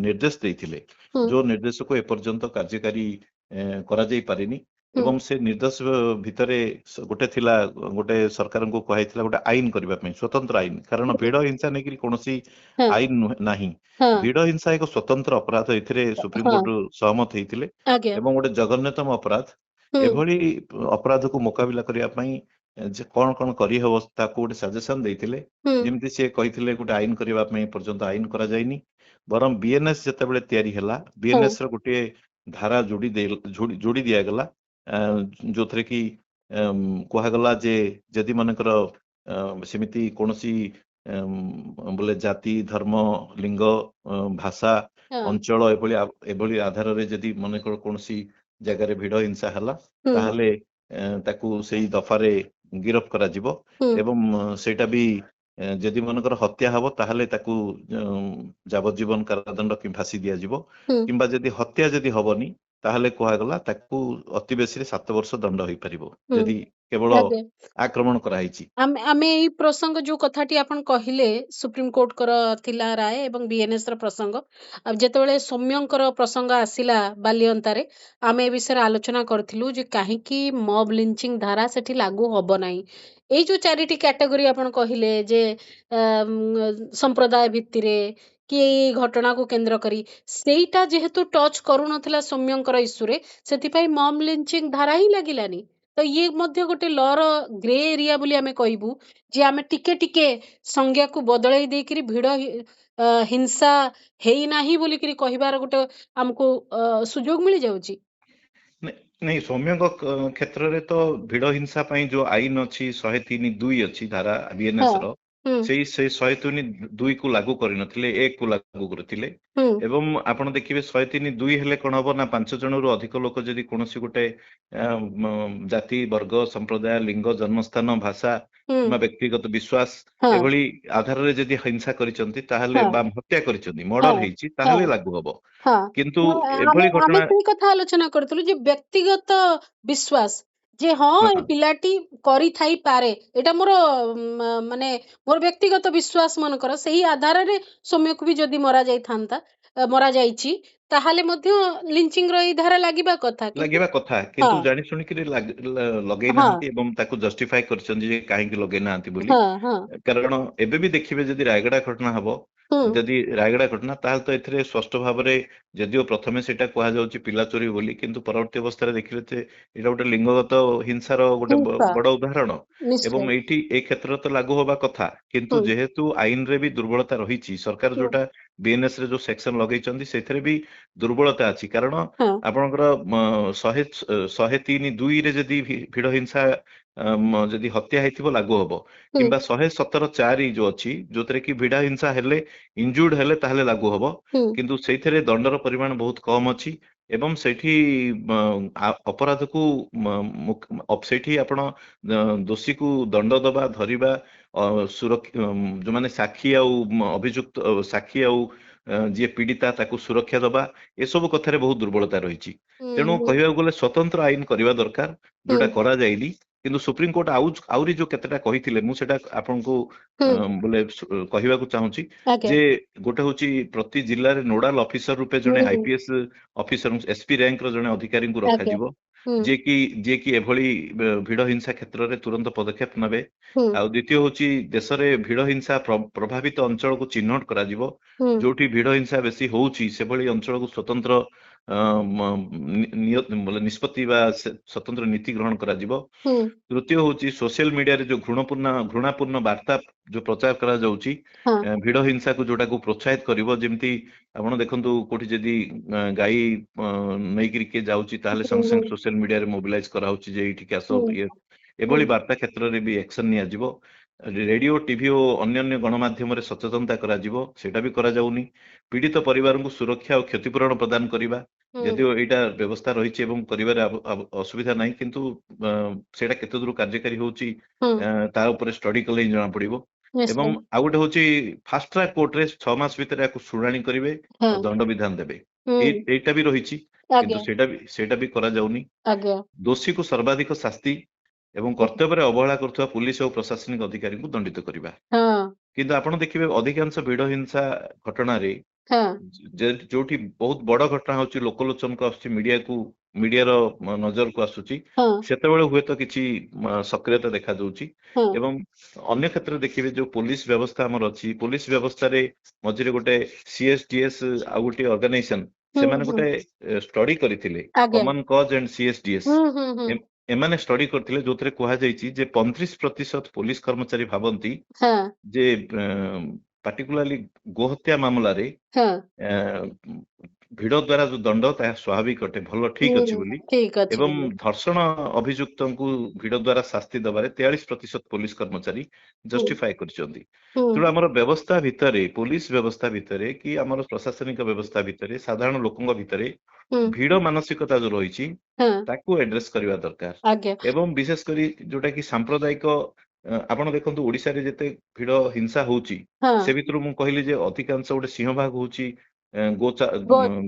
ନିର୍ଦ୍ଦେଶ ଦେଇଥିଲେ, ହୁଁ ଯୋଉ ନିର୍ଦ୍ଦେଶକୁ ଏପର୍ଯ୍ୟନ୍ତ କାର୍ଯ୍ୟକାରୀ କରାଯାଇ ପାରିନି। ହୁଁ ଏବଂ ସେ ନିର୍ଦ୍ଦେଶ ଭିତରେ ଗୋଟେ ଥିଲା, ଗୋଟେ ସରକାରଙ୍କୁ କୁହାଯାଇଥିଲା ଗୋଟେ ଆଇନ କରିବା ପାଇଁ, ସ୍ୱତନ୍ତ୍ର ଆଇନ, କାରଣ ଭିଡ ହିଂସା ନେଇକରି କୌଣସି ହଁ ଆଇନ ନାହିଁ। ହଁ ଭିଡ ହିଂସା ଏକ ସ୍ୱତନ୍ତ୍ର ଅପରାଧ, ଏଥିରେ ହଁ ସୁପ୍ରିମକୋର୍ଟ ସହମତ ହେଇଥିଲେ, ଆଜ୍ଞା ଏବଂ ଗୋଟେ ଜଘନ୍ୟତମ ଅପରାଧ। ହୁଁ ଏଭଳି ଅପରାଧକୁ ମୁକାବିଲା କରିବା ପାଇଁ ଯେ କଣ କଣ କରିହବ ତାକୁ ଗୋଟେ ସଜେସନ ଦେଇଥିଲେ। ହୁଁ ଯେମିତି ସିଏ କହିଥିଲେ ଗୋଟେ ଆଇନ କରିବା ପାଇଁ ଏପର୍ଯ୍ୟନ୍ତ ଆଇନ କରାଯାଇନି, ବରଂ BNS ଯେତେବେଳେ ତିଆରି ହେଲା, ହଁ BNS ର ଗୋଟିଏ ଧାରା ଯୋଡି ଦିଆଗଲା, ଯୋଉଥିରେ କି କୁହାଗଲା ଯେ ଯଦି ମନେକର ସେମିତି କୌଣସି ବୋଲେ ଜାତି, ଧର୍ମ, ଲିଙ୍ଗ, ଭାଷା, ହଁ ଅଞ୍ଚଳ ଏଭଳି ଆଧାରରେ ଯଦି ମନେକର କୌଣସି ଜାଗାରେ ଭିଡ ହିଂସା ହେଲା, ହୁଁ ତାହେଲେ ତାକୁ ସେଇ ଦଫାରେ ଗିରଫ କରାଯିବ। ହୁଁ ଏବଂ ସେଇଟା ବି ଯଦି ମନେକର ହତ୍ୟା ହବ ତାହେଲେ ତାକୁ ଯାବଜ୍ଜୀବନ କାରାଦଣ୍ଡ କି ଫାଶୀ ଦିଆଯିବ, ହୁଁ କିମ୍ବା ଯଦି ହତ୍ୟା ଯଦି ହବନି ତାହେଲେ କୁହାଗଲା ତାକୁ ଅତି ବେଶୀରେ 7 ବର୍ଷ ଦଣ୍ଡ ହେଇପାରିବ, ହୁଁ ଯଦି କେବଳ ଆଜ୍ଞା। ଆକ୍ରମଣ କରାହେଇଛି। ଆମେ ଏଇ ପ୍ରସଙ୍ଗ ଯୋଉ କଥାଟି ଆପଣ କହିଲେ, ସୁପ୍ରିମକୋର୍ଟଙ୍କର ଥିଲା ରାୟ ଏବଂ BNS ର ପ୍ରସଙ୍ଗ, ଆଉ ଯେତେବେଳେ ସୌମ୍ୟଙ୍କର ପ୍ରସଙ୍ଗ ଆସିଲା ବାଲିଅନ୍ତାରେ, ଆମେ ଏ ବିଷୟରେ ଆଲୋଚନା କରିଥିଲୁ ଯେ କାହିଁକି ମବ୍ ଲିଞ୍ଚିଂ ଧାରା ସେଠି ଲାଗୁ ହବ ନାହିଁ। ଏଇ ଯୋଉ 4ଟି କ୍ୟାଟେଗୋରୀ ଆପଣ କହିଲେ ଯେ ସମ୍ପ୍ରଦାୟ ଭିତ୍ତିରେ କି ଏଇ ଘଟଣାକୁ କେନ୍ଦ୍ର କରି, ସେଇଟା ଯେହେତୁ ଟଚ୍ କରୁନଥିଲା ସୌମ୍ୟଙ୍କର ଇସ୍ୟୁରେ, ସେଥିପାଇଁ ମବ୍ ଲିଞ୍ଚିଂ ଧାରା ହିଁ ଲାଗିଲାନି। ତ ଇଏ ମଧ୍ୟ ଗୋଟେ ଲର ଗ୍ରେ ଏରିଆ ବୋଲି ଆମେ କହିବୁ, ଯେ ଆମେ ଟିକେ ଟିକେ ସଂଜ୍ଞାକୁ ବଦଳେଇ ଦେଇକିରି ହିଂସା ହେଇନାହିଁ ବୋଲିକିରି କହିବାର ଗୋଟେ ଆମକୁ ସୁଯୋଗ ମିଳିଯାଉଛି। ନାଇଁ, ସୌମ୍ୟଙ୍କ କ୍ଷେତ୍ରରେ ତ ଭିଡ ହିଂସା ପାଇଁ ଯୋଉ ଆଇନ ଅଛି 103(2) ଅଛି ଧାରା ହଁ BNS ର, ହୁଁ ସେଇ 103(2) କୁ ଲାଗୁ କରିନଥିଲେ, 1 କୁ ଲାଗୁ କରିଥିଲେ। ହୁଁ ଏବଂ ଆପଣ ଦେଖିବେ 103(2) ହେଲେ କଣ ହବ ନା, 5 ଜଣରୁ ଅଧିକ ଲୋକ ଯଦି କୌଣସି ଗୋଟେ ଜାତି, ବର୍ଗ, ସମ୍ପ୍ରଦାୟ, ଲିଙ୍ଗ, ଜନ୍ମସ୍ଥାନ, ଭାଷା ହୁଁ କିମ୍ବା ବ୍ୟକ୍ତିଗତ ବିଶ୍ୱାସ ହଁ ଏଭଳି ଆଧାରରେ ଯଦି ହିଂସା କରିଛନ୍ତି ତାହେଲେ, ହଁ ବା ହତ୍ୟା କରିଛନ୍ତି, ହଁ ମର୍ଡର ହେଇଛି, ହଁ ତାହେଲେ ଲାଗୁ ହବ। ହଁ କିନ୍ତୁ ଆମେ ଏଭଳି ଆମେ ଘଟଣା, ସେଇ କଥା ଆଲୋଚନା କରୁଥିଲୁ ଯେ ବ୍ୟକ୍ତିଗତ ବିଶ୍ୱାସ, ଯେ ହଁ ଏ ହଁ, ପିଲାଟି କରିଥାଇପାରେ, ଏଇଟା ମୋର ମାନେ ମୋର ବ୍ୟକ୍ତିଗତ ବିଶ୍ୱାସ ମନେକର, ସେଇ ଆଧାରରେ ସୌମ୍ୟକୁ ବି ଯଦି ମରା ଯାଇଥାନ୍ତା, ମରା ଯାଇଛି, ତାହେଲେ ମଧ୍ୟ ଲିଞ୍ଚିଂର ଏଇ ଧାରା ଲାଗିବା କଥା, କିନ୍ତୁ ଲାଗିବା କଥା, ହଁ କିନ୍ତୁ ଜାଣି ଶୁଣିକିରି ଲଗେଇ ହଁ ନାହାନ୍ତି, ଏବଂ ତାକୁ ଜଷ୍ଟିଫାଇ କରିଛନ୍ତି ଯେ କାହିଁକି ଲଗେଇ ନାହାନ୍ତି ବୋଲି। ହଁ ହଁ କାରଣ ଏବେ ବି ଦେଖିବେ ଯଦି ରାୟଗଡା ଘଟଣା ହବ, ହୁଁ ଯଦି ରାୟଗଡା ଘଟଣା, ତାହେଲେ ତ ଏଥିରେ ସ୍ପଷ୍ଟ ଭାବରେ, ଯଦିଓ ପ୍ରଥମେ ସେଇଟା କୁହାଯାଉଛି ପିଲା ଚୋରି ବୋଲି, କିନ୍ତୁ ପରବର୍ତ୍ତୀ ଅବସ୍ଥାରେ ଦେଖିଲେ ଯେ ଏଇଟା ଗୋଟେ ଲିଙ୍ଗଗତ ହିଂସାର ଗୋଟେ ହିଂସା ବଡ ଉଦାହରଣ। ଏବଂ ନିଶ୍ଚୟ ଏଇଠି ଏଇ କ୍ଷେତ୍ରରେ ତ ଲାଗୁ ହବା କଥା, କିନ୍ତୁ ହୁଁ ଯେହେତୁ ଆଇନରେ ବି ଦୁର୍ବଳତା ରହିଛି, ସରକାର ହୁଁ ଯୋଉଟା BNS ରେ ଯୋଉ ସେକ୍ସନ ଲଗେଇଛନ୍ତି ସେଥିରେ ବି ଦୁର୍ବଳତା ଅଛି। କାରଣ ହଁ ଆପଣଙ୍କର 103(2)ରେ ଯଦି ଭିଡ ହିଂସା ଯଦି ହତ୍ୟା ହେଇଥିବ ଲାଗୁ ହବ, ହୁଁ କିମ୍ବା 117(4) ଯୋଉ ଅଛି, ଯୋଉଥିରେ କି ଭିଡ ହିଂସା ହେଲେ, ଇଞ୍ଜୁର୍ଡ ହେଲେ ତାହେଲେ ଲାଗୁ ହବ, ହୁଁ କିନ୍ତୁ ସେଇଥିରେ ଦଣ୍ଡର ପରିମାଣ ବହୁତ କମ ଅଛି। ଏବଂ ସେଇଠି ଅପରାଧକୁ ସେଇଠି ଆପଣ ଦୋଷୀକୁ ଦଣ୍ଡ ଦବା, ଧରିବା, ସୁରକ୍ଷା, ଯୋଉମାନେ ସାକ୍ଷୀ ଆଉ ଅଭିଯୁକ୍ତ, ସାକ୍ଷୀ ଆଉ ଯିଏ ପୀଡିତା ତାକୁ ସୁରକ୍ଷା ଦବା, ଏସବୁ କଥାରେ ବହୁତ ଦୁର୍ବଳତା ରହିଛି। ହୁଁ ତେଣୁ ହୁଁ କହିବାକୁ ଗଲେ ସ୍ୱତନ୍ତ୍ର ଆଇନ କରିବା ଦରକାର, ହୁଁ ଯୋଉଟା କରାଯାଇନି। କିନ୍ତୁ ସୁପ୍ରିମକୋର୍ଟ ଆହୁରି ଯୋଉ କେତେଟା କହିଥିଲେ ମୁଁ ସେଟା ଆପଣଙ୍କୁ ହୁଁ ବୋଲେ କହିବାକୁ ଚାହୁଁଛି ଆଜ୍ଞା ଯେ ଗୋଟେ ହଉଛି ପ୍ରତି ଜିଲ୍ଲାରେ ନୋଡାଲ ଅଫିସର ରୂପେ ହୁଁ ଜଣେ ହୁଁ ଆଇପିଏସ୍ ଅଫିସର ଏସପି ରାଙ୍କର ଜଣେ ଅଧିକାରୀଙ୍କୁ ଆଜ୍ଞା ରଖାଯିବ ହୁଁ ଯିଏକି ଏଭଳି ଭିଡ ହିଂସା କ୍ଷେତ୍ରରେ ତୁରନ୍ତ ପଦକ୍ଷେପ ନେବେ। ହୁଁ ଆଉ ଦ୍ୱିତୀୟ ହଉଛି ଦେଶରେ ଭିଡ ହିଂସା ପ୍ରଭାବିତ ଅଞ୍ଚଳକୁ ଚିହ୍ନଟ କରାଯିବ ହୁଁ ଯୋଉଠି ଭିଡ ହିଂସା ବେଶୀ ହଉଛି ସେଭଳି ଅଞ୍ଚଳକୁ ସ୍ୱତନ୍ତ୍ର ନିଷ୍ପତ୍ତି ବା ସ୍ୱତନ୍ତ୍ର ନୀତି ଗ୍ରହଣ କରାଯିବ। ହୁଁ ତୃତୀୟ ହଉଛି ସୋସିଆଲ ମିଡିଆରେ ଯୋଉ ଘୃଣାପୂର୍ଣ୍ଣ ବାର୍ତ୍ତା ଯୋଉ ପ୍ରଚାର କରାଯାଉଛି ହଁ ଭିଡ ହିଂସାକୁ ଯୋଉଟାକୁ ପ୍ରୋତ୍ସାହିତ କରିବ ଯେମିତି ଆପଣ ଦେଖନ୍ତୁ କୋଉଠି ଯଦି ଗାଈ ନେଇକିରି କିଏ ଯାଉଛି ତାହେଲେ ହୁଁ ସାଙ୍ଗେ ହୁଁ ସାଙ୍ଗେ ସୋସିଆଲ ମିଡିଆରେ ମୋବିଲାଇଜ କରାହଉଛି ଯେ ଏଇଠିକି ଆସ ହୁଁ ହୁଁ ଏଭଳି ବାର୍ତ୍ତା କ୍ଷେତ୍ରରେ ବି ଆକ୍ସନ ନିଆଯିବ। ରେଡିଓ ଟିଭି ଓ ଅନ୍ୟାନ୍ୟ ଗଣମାଧ୍ୟମରେ ସଚେତନତା କରାଯିବ ସେଇଟା ବି କରାଯାଉନି। ପୀଡିତ ପରିବାରଙ୍କୁ ସୁରକ୍ଷା ଓ କ୍ଷତିପୂରଣ ପ୍ରଦାନ କରିବା ହୁଁ ଯଦିଓ ଏଇଟା ବ୍ୟବସ୍ଥା ରହିଛି ଏବଂ କରିବାରେ ଅସୁବିଧା ନାହିଁ କିନ୍ତୁ ସେଇଟା କେତେ ଦୂର କାର୍ଯ୍ୟକାରୀ ହଉଛି ହୁଁ ତା ଉପରେ ଷ୍ଟଡି କଲେ ହିଁ ଜଣା ପଡିବ। ଏବଂ ନିଶ୍ଚୟ ଆଉ ଗୋଟେ ହଉଛି ଫାଷ୍ଟ ଟ୍ରାକ କୋର୍ଟରେ 6 ମାସ ଭିତରେ ଏହାକୁ ଶୁଣାଣି କରିବେ ହଁ ଆଉ ଦଣ୍ଡ ବିଧାନ ଦେବେ। ହୁଁ ଏଇଟା ବି ରହିଛି କିନ୍ତୁ ଆଜ୍ଞା ସେଇଟା ବି କରାଯାଉନି। ଆଜ୍ଞା ଦୋଷୀକୁ ସର୍ବାଧିକ ଶାସ୍ତି ଏବଂ କର୍ତ୍ତବ୍ୟରେ ଅବହେଳା କରୁଥିବା ପୁଲିସ ଓ ପ୍ରଶାସନିକ ଅଧିକାରୀଙ୍କୁ ଦଣ୍ଡିତ କରିବା। ହଁ କିନ୍ତୁ ଆପଣ ଦେଖିବେ ଅଧିକାଂଶ ଭିଡ ହିଂସା ଘଟଣାରେ ହଁ ଯୋଉଠି ବହୁତ ବଡ ଘଟଣା ହଉଛି ଲୋକଲୋଚନକୁ ଆସୁଛି ମିଡିଆର ନଜରକୁ ଆସୁଛି ହଁ ସେତେବେଳେ ହୁଏତ କିଛି ସକ୍ରିୟତା ଦେଖାଯାଉଛି ହଁ ଏବଂ ଅନ୍ୟ କ୍ଷେତ୍ରରେ ଦେଖିବେ ଯୋଉ ପୋଲିସ ବ୍ୟବସ୍ଥା ଆମର ଅଛି ପୋଲିସ ବ୍ୟବସ୍ଥାରେ ମଝିରେ ଗୋଟେ CSDS ଆଉ ଗୋଟେ ଅର୍ଗାନାଇଜେସନ ହୁଁ ସେମାନେ ହୁଁ ଗୋଟେ ଷ୍ଟଡି କରିଥିଲେ ଆଜ୍ଞା କମନ କଜ ଆଣ୍ଡ CSDS ହୁଁ ହୁଁ ହୁଁ ଏମାନେ ଷ୍ଟଡି କରିଥିଲେ ଯୋଉଥିରେ କୁହାଯାଇଛି ଯେ 35% ପୋଲିସ କର୍ମଚାରୀ ଭାବନ୍ତି ହଁ ଯେ ପାର୍ଟିକୁଲାରଲି ଗୋହତ୍ୟା ମାମଲାରେ ହଁ ଭିଡ ଦ୍ୱାରା ଯୋଉ ଦଣ୍ଡ ତାହା ସ୍ୱାଭାବିକ ଅଟେ ଭଲ ଠିକ ଅଛି ହୁଁ ବୋଲି ଠିକ ଅଛି ଏବଂ ବୋଲି ଧର୍ଷଣ ଅଭିଯୁକ୍ତଙ୍କୁ ଭିଡ ଦ୍ୱାରା ଶାସ୍ତି ଦେବାରେ 43% ପୋଲିସ କର୍ମଚାରୀ ହୁଁ ଜଷ୍ଟିଫାଏ କରିଛନ୍ତି। ହୁଁ ତେଣୁ ଆମର ବ୍ୟବସ୍ଥା ଭିତରେ ପୋଲିସ ବ୍ୟବସ୍ଥା ଭିତରେ କି ଆମର ପ୍ରଶାସନିକ ବ୍ୟବସ୍ଥା ଭିତରେ ସାଧାରଣ ଲୋକଙ୍କ ଭିତରେ ହୁଁ ଭିଡ ମାନସିକତା ଯୋଉ ରହିଛି ହଁ ତାକୁ ଆଡ୍ରେସ କରିବା ଦରକାର ଆଜ୍ଞା ଏବଂ ବିଶେଷ କରି ଯୋଉଟା କି ସାମ୍ପ୍ରଦାୟିକ ଆପଣ ଦେଖନ୍ତୁ ଓଡିଶାରେ ଯେତେ ଭିଡ ହିଂସା ହଉଛି ହଁ ସେ ଭିତରୁ ମୁଁ କହିଲି ଯେ ଅଧିକାଂଶ ଗୋଟେ ସିଂହଭାଗ ହଉଛି ଗୋ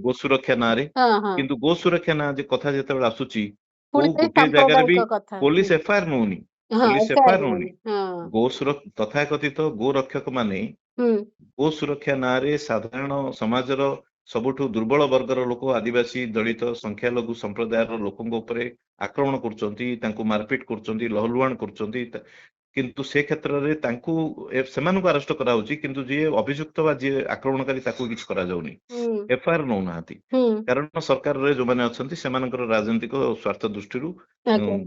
ଗୋ ସୁରକ୍ଷା ନାଁରେ ହଁ ହଁ କିନ୍ତୁ ଗୋ ସୁରକ୍ଷା ନାଁ କଥା ଯେତେବେଳେ ଆସୁଛି ପୁଣି କୋଉ ସେଇ ଗୋଟିଏ ଜାଗାରେ ବି ସାମ୍ପ୍ରଦାୟିକ କଥା ପୋଲିସ ହୁଁ ଏଫଆଇଆର ନଉନି ହଁ ପୋଲିସ ଏଫଆଇଆର ଏଫଆଇଆର ନଉନି ନଉନି ହଁ ତଥାକଥିତ ଗୋ ରକ୍ଷକ ମାନେ ହୁଁ ଗୋ ସୁରକ୍ଷା ନାଁରେ ସାଧାରଣ ସମାଜର ସବୁଠୁ ଦୁର୍ବଳ ବର୍ଗର ଲୋକ ଆଦିବାସୀ ଦଳିତ ସଂଖ୍ୟାଲଘୁ ସମ୍ପ୍ରଦାୟର ଲୋକଙ୍କ ଉପରେ ଆକ୍ରମଣ କରୁଛନ୍ତି ତାଙ୍କୁ ମାରପିଟ କରୁଛନ୍ତି ଲହଲୁହାଣ କରୁଛନ୍ତି କିନ୍ତୁ ସେ କ୍ଷେତ୍ରରେ ସେମାନଙ୍କୁ ଆରେଷ୍ଟ କରାହଉଛି କିନ୍ତୁ ଯିଏ ଅଭିଯୁକ୍ତ ବା ଯିଏ ଆକ୍ରମଣକାରୀ ତାକୁ କିଛି କରାଯାଉନି ହୁଁ ଏଫଆଇଆର ନଉନାହାନ୍ତି ହୁଁ କାରଣ ସରକାରରେ ଯୋଉମାନେ ଅଛନ୍ତି ସେମାନଙ୍କର ରାଜନୈତିକ ସ୍ୱାର୍ଥ ଦୃଷ୍ଟିରୁ ଆଜ୍ଞା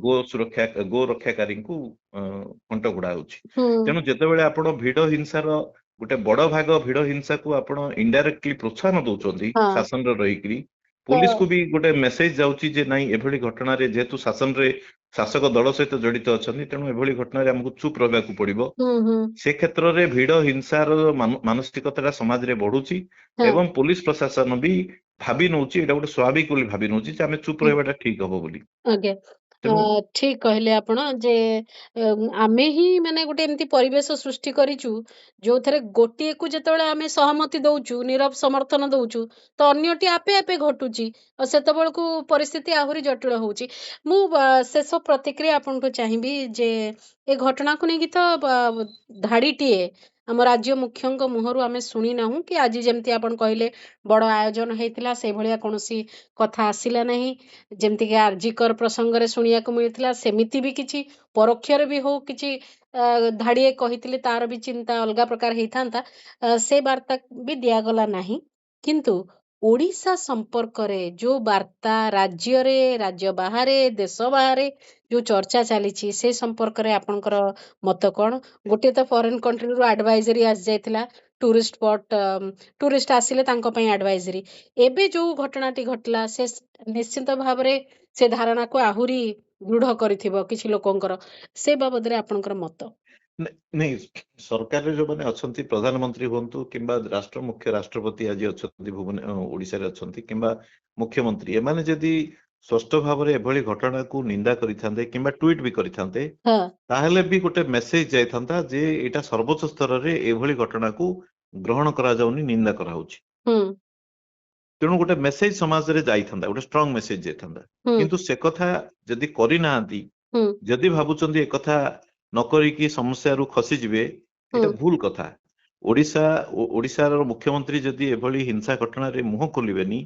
ଗୋ ରକ୍ଷାକାରୀଙ୍କୁ କଣ୍ଟ ଘୋଡା ହଉଛି। ହୁଁ ତେଣୁ ଯେତେବେଳେ ଆପଣ ଭିଡ ହିଂସାର ଗୋଟେ ବଡ ଭାଗ ଭିଡ ହିଂସାକୁ ଆପଣ ଇନଡାଇରେକ୍ଟଲି ପ୍ରୋତ୍ସାହନ ଦଉଛନ୍ତି ହଁ ଶାସନରେ ରହିକିରି ତ ପୋଲିସକୁ ବି ଗୋଟେ ମେସେଜ ଯାଉଛି ଯେ ନାଇଁ ଏଭଳି ଘଟଣାରେ ଯେହେତୁ ଶାସକ ଦଳ ସହିତ ଜଡିତ ଅଛନ୍ତି ତେଣୁ ଏଭଳି ଘଟଣାରେ ଆମକୁ ଚୁପ୍ ରହିବାକୁ ପଡିବ। ହୁଁ ହୁଁ ସେ କ୍ଷେତ୍ରରେ ଭିଡ ହିଂସାର ମାନସିକତାଟା ସମାଜରେ ବଢୁଛି ହଁ ଏବଂ ପୋଲିସ ପ୍ରଶାସନ ବି ଭାବି ନଉଛି ଏଇଟା ଗୋଟେ ସ୍ୱାଭାବିକ ବୋଲି ଭାବି ନଉଛି ଯେ ଆମେ ଚୁପ୍ ରହିବାଟା ଠିକ ହବ ବୋଲି। ଆଜ୍ଞା ତେଣୁ ଠିକ କହିଲେ ଆପଣ ଯେ ଆମେ ହିଁ ମାନେ ଗୋଟେ ଏମିତି ପରିବେଶ ସୃଷ୍ଟି କରିଛୁ ଯୋଉଥିରେ ଗୋଟିଏକୁ ଯେତେବେଳେ ଆମେ ସହମତି ଦଉଛୁ ନୀରବ ସମର୍ଥନ ଦଉଛୁ ତ ଅନ୍ୟଟି ଆପେ ଆପେ ଘଟୁଛି ଆଉ ସେତେବେଳକୁ ପରିସ୍ଥିତି ଆହୁରି ଜଟିଳ ହଉଛି। ମୁଁ ଶେଷ ପ୍ରତିକ୍ରିୟା ଆପଣଙ୍କୁ ଚାହିଁବି ଯେ ଏ ଘଟଣାକୁ ନେଇକି ତ ଧାଡିଟିଏ ଆମ ରାଜ୍ୟ ମୁଖ୍ୟଙ୍କ ମୁହଁରୁ ଆମେ ଶୁଣି ନାହୁଁ କି ଆଜି ଯେମିତି ଆପଣ କହିଲେ ବଡ ଆୟୋଜନ ହେଇଥିଲା ସେଇଭଳିଆ କୌଣସି କଥା ଆସିଲା ନାହିଁ ଯେମିତିକି ଆର୍ଜିକର ପ୍ରସଙ୍ଗରେ ଶୁଣିବାକୁ ମିଳିଥିଲା ସେମିତି ବି କିଛି ପରୋକ୍ଷରେ ବି ହଉ କିଛି ଧାଡିଏ କହିଥିଲେ ତାର ବି ଚିନ୍ତା ଅଲଗା ପ୍ରକାର ହେଇଥାନ୍ତା ସେ ବାର୍ତ୍ତା ବି ଦିଆଗଲା ନାହିଁ କିନ୍ତୁ ଓଡ଼ିଶା ସମ୍ପର୍କରେ ଯୋଉ ବାର୍ତ୍ତା ରାଜ୍ୟରେ ରାଜ୍ୟ ବାହାରେ ଦେଶ ବାହାରେ ଯୋଉ ଚର୍ଚ୍ଚା ଚାଲିଛି ସେ ସମ୍ପର୍କରେ ଆପଣଙ୍କର ମତ କଣ? ଗୋଟିଏ ତ ଫରେନ୍ କଣ୍ଟ୍ରିରୁ ଆଡଭାଇଜରୀ ଆସିଯାଇଥିଲା ଟୁରିଷ୍ଟ ସ୍ପଟ ଟୁରିଷ୍ଟ ଆସିଲେ ତାଙ୍କ ପାଇଁ ଆଡଭାଇଜରୀ ଏବେ ଯୋଉ ଘଟଣାଟି ଘଟିଲା ସେ ନିଶ୍ଚିତ ଭାବରେ ସେ ଧାରଣାକୁ ଆହୁରି ଦୃଢ କରିଥିବ କିଛି ଲୋକଙ୍କର ସେ ବାବଦରେ ଆପଣଙ୍କର ମତ? ନାଇଁ ସରକାରରେ ଯୋଉମାନେ ଅଛନ୍ତି ପ୍ରଧାନମନ୍ତ୍ରୀ ହୁଅନ୍ତୁ କିମ୍ବା ମୁଖ୍ୟ ରାଷ୍ଟ୍ରପତି ଆଜି ଅଛନ୍ତି ଓଡିଶାରେ ଅଛନ୍ତି କିମ୍ବା ମୁଖ୍ୟମନ୍ତ୍ରୀ ଏମାନେ ଯଦି ସ୍ପଷ୍ଟ ଭାବରେ ଏଭଳି ଘଟଣାକୁ ନିନ୍ଦା କରିଥାନ୍ତେ କିମ୍ବା ଟ୍ୱିଟ୍ ବି କରିଥାନ୍ତେ ହଁ ତାହେଲେ ବି ଗୋଟେ ମେସେଜ ଯାଇଥାନ୍ତା ଯେ ଏଇଟା ସର୍ବୋଚ୍ଚ ସ୍ତରରେ ଏଭଳି ଘଟଣାକୁ ଗ୍ରହଣ କରାଯାଉନି ନିନ୍ଦା କରାହଉଛି। ହୁଁ ତେଣୁ ଗୋଟେ ମେସେଜ ସମାଜରେ ଯାଇଥାନ୍ତା ଗୋଟେ ଷ୍ଟ୍ରଙ୍ଗ ମେସେଜ ଯାଇଥାନ୍ତା ହୁଁ କିନ୍ତୁ ସେ କଥା ଯଦି କରିନାହାନ୍ତି ହୁଁ ଯଦି ଭାବୁଛନ୍ତି ଏକଥା ନ କରିକି ସମସ୍ୟାରୁ ଖସିଯିବେ, ହୁଁ ଏଇଟା ଭୁଲ କଥା। ଓଡିଶାର ମୁଖ୍ୟମନ୍ତ୍ରୀ ଯଦି ଏଭଳି ହିଂସା ଘଟଣାରେ ମୁହଁ ଖୋଲିବେନି,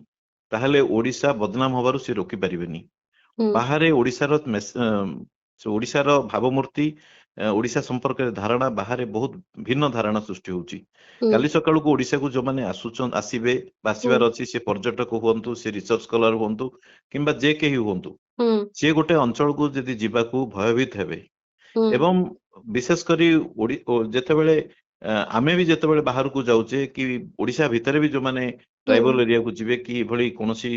ତାହେଲେ ଓଡିଶା ବଦନାମ ହବାରୁ ସେ ରୋକି ପାରିବେନି। ହୁଁ ବାହାରେ ଓଡିଶାର ଭାବମୂର୍ତ୍ତି, ଓଡିଶା ସମ୍ପର୍କରେ ଧାରଣା ବାହାରେ ବହୁତ ଭିନ୍ନ ଧାରଣା ସୃଷ୍ଟି ହଉଛି। ହୁଁ କାଲି ସକାଳକୁ ଓଡିଶାକୁ ଯୋଉମାନେ ଆସିବେ ବା ହୁଁ ଆସିବାର ଅଛି, ସେ ପର୍ଯ୍ୟଟକ ହୁଅନ୍ତୁ, ସେ ରିସର୍ଚ୍ଚ ସ୍କଲାର ହୁଅନ୍ତୁ, କିମ୍ବା ଯେ କେହି ହୁଅନ୍ତୁ, ହୁଁ ସିଏ ଗୋଟେ ଅଞ୍ଚଳକୁ ଯଦି ଯିବାକୁ ଭୟଭୀତ ହେବେ, ହୁଁ ଏବଂ ବିଶେଷ କରି ଯେତେବେଳେ ଆମେ ବି ଯେତେବେଳେ ବାହାରକୁ ଯାଉଛେ, କି ଓଡିଶା ଭିତରେ ବି ଯୋଉମାନେ ହୁଁ ଟ୍ରାଇବାଲ ଏରିଆକୁ ଯିବେ, କି ଏଭଳି କୌଣସି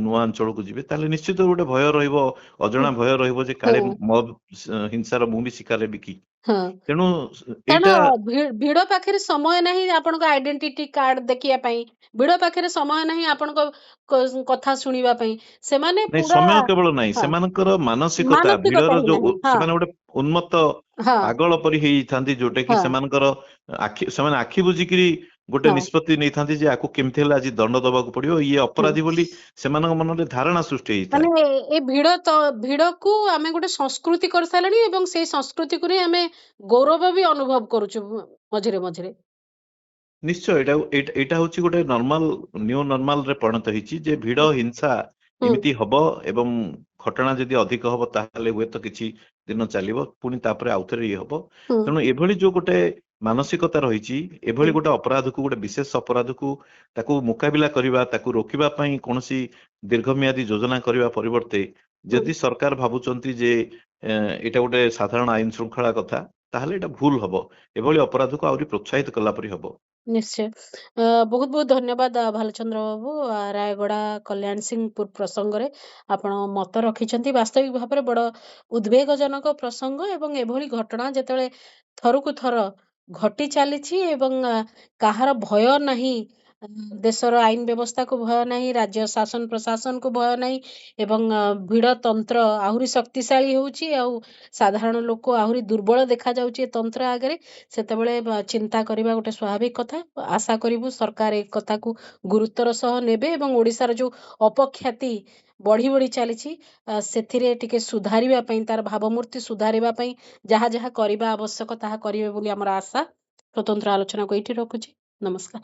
ନୂଆ ଅଞ୍ଚଳକୁ ଯିବେ, ତାହେଲେ ନିଶ୍ଚିତ ଗୋଟେ ଭୟ ରହିବ, ହୁଁ ଅଜଣା ଭୟ ରହିବ ଯେ କାଳେ ହୁଁ ମବ ହିଂସାର ମୁଁ ବି ଶିକାର ହେବି କି। ହଁ ତେଣୁ କାରଣ ଏଇଟା ଭିଡ ପାଖରେ ସମୟ ନାହିଁ ଆପଣଙ୍କ ଆଇଡେଣ୍ଟିଟି କାର୍ଡ ଦେଖିବା ପାଇଁ, ଭିଡ ପାଖରେ ସମୟ ନାହିଁ ଆପଣଙ୍କ କଥା ଶୁଣିବା ପାଇଁ, ସେମାନେ ନାଇଁ, ପୁରା ସମୟ କେବଳ ନାହିଁ, ହଁ ସେମାନଙ୍କର ମାନସିକତା, ମାନସିକତା ଭିଡର ହିଁ ଯୋଉ ନାହିଁ। ହଁ ସେମାନେ ଗୋଟେ ଉନ୍ମତ୍ତ ହଁ ପାଗଳ ପରି ହେଇଥାନ୍ତି, ଯୋଉଟା କି ହଁ ସେମାନଙ୍କର ସେମାନେ ଆଖି ବୁଝିକିରି ଗୋଟେ ହଁ ନିଷ୍ପତ୍ତି ନେଇଥାନ୍ତି ଯେ ଆକୁ କେମିତି ହେଲେ ଆଜି ଦଣ୍ଡ ଦବାକୁ ପଡିବ, ଇଏ ହଁ ଅପରାଧୀ ବୋଲି ସେମାନଙ୍କ ମନରେ ଧାରଣା ସୃଷ୍ଟି ହେଇଥାଏ। ମାନେ ଏ ଭିଡକୁ ଆମେ ଗୋଟେ ସଂସ୍କୃତି କରିସାରିଲେଣି ଏବଂ ସେଇ ସଂସ୍କୃତିକୁ ନେଇ ଆମେ ଗୌରବ ବି ଅନୁଭବ କରୁଛୁ ମଝିରେ ମଝିରେ। ନିଶ୍ଚୟ ଏଇଟା ହଉଛି ଗୋଟେ ନ୍ୟୁ ନର୍ମାଲରେ ପରିଣତ ହେଇଛି, ଯେ ଭିଡ ହିଂସା ହୁଁ ଏମିତି ହବ, ଏବଂ ଘଟଣା ଯଦି ଅଧିକ ହବ ତାହେଲେ ହୁଏତ କିଛି ଦିନ ଚାଲିବ, ପୁଣି ତାପରେ ଆଉଥରେ ଇଏ ହବ। ହୁଁ ତେଣୁ ଏଭଳି ଯୋଉ ଗୋଟେ ମାନସିକତା ରହିଛି, ହୁଁ ଏଭଳି ଗୋଟେ ଅପରାଧକୁ, ଗୋଟେ ବିଶେଷ ଅପରାଧକୁ, ତାକୁ ମୁକାବିଲା କରିବା, ତାକୁ ରୋକିବା ପାଇଁ କୌଣସି ଦୀର୍ଘମିଆଦୀ ଯୋଜନା କରିବା ପରିବର୍ତ୍ତେ, ହୁଁ ଯଦି ସରକାର ଭାବୁଛନ୍ତି ଯେ ଏଇଟା ଗୋଟେ ସାଧାରଣ ଆଇନ ଶୃଙ୍ଖଳା କଥା, ତାହେଲେ ଏଇଟା ଭୁଲ ହବ। ଏଭଳି ଅପରାଧକୁ ଆହୁରି ପ୍ରୋତ୍ସାହିତ କଲା ପରି ହବ। ନିଶ୍ଚୟ। ବହୁତ ବହୁତ ଧନ୍ୟବାଦ ଭାଲଚନ୍ଦ୍ର ବାବୁ, ରାୟଗଡ଼ା କଲ୍ୟାଣ ସିଂହପୁର ପ୍ରସଙ୍ଗରେ ଆପଣ ମତ ରଖିଛନ୍ତି। ବାସ୍ତବିକ ଭାବରେ ବଡ଼ ଉଦ୍ବେଗଜନକ ପ୍ରସଙ୍ଗ, ଏବଂ ଏଭଳି ଘଟଣା ଯେତେବେଳେ ଥରକୁ ଥର ଘଟି ଚାଲିଛି ଏବଂ କାହାର ଭୟ ନାହିଁ, ଦେଶର ଆଇନ ବ୍ୟବସ୍ଥାକୁ ଭୟ ନାହିଁ, ରାଜ୍ୟ ଶାସନ ପ୍ରଶାସନକୁ ଭୟ ନାହିଁ, ଏବଂ ଭିଡ଼ ତନ୍ତ୍ର ଆହୁରି ଶକ୍ତିଶାଳୀ ହେଉଛି, ଆଉ ସାଧାରଣ ଲୋକ ଆହୁରି ଦୁର୍ବଳ ଦେଖାଯାଉଛି ଏ ତନ୍ତ୍ର ଆଗରେ, ସେତେବେଳେ ଚିନ୍ତା କରିବା ଗୋଟେ ସ୍ୱାଭାବିକ କଥା। ଆଶା କରିବୁ ସରକାର ଏ କଥାକୁ ଗୁରୁତ୍ୱର ସହ ନେବେ ଏବଂ ଓଡ଼ିଶାର ଯେଉଁ ଅପଖ୍ୟାତି ବଢ଼ି ବଢ଼ି ଚାଲିଛି, ସେଥିରେ ଟିକେ ସୁଧାରିବା ପାଇଁ, ତାର ଭାବମୂର୍ତ୍ତି ସୁଧାରିବା ପାଇଁ ଯାହା ଯାହା କରିବା ଆବଶ୍ୟକ ତାହା କରିବେ ବୋଲି ଆମର ଆଶା। ସ୍ୱତନ୍ତ୍ର ଆଲୋଚନାକୁ ଏଇଠି ରଖୁଛି। ନମସ୍କାର।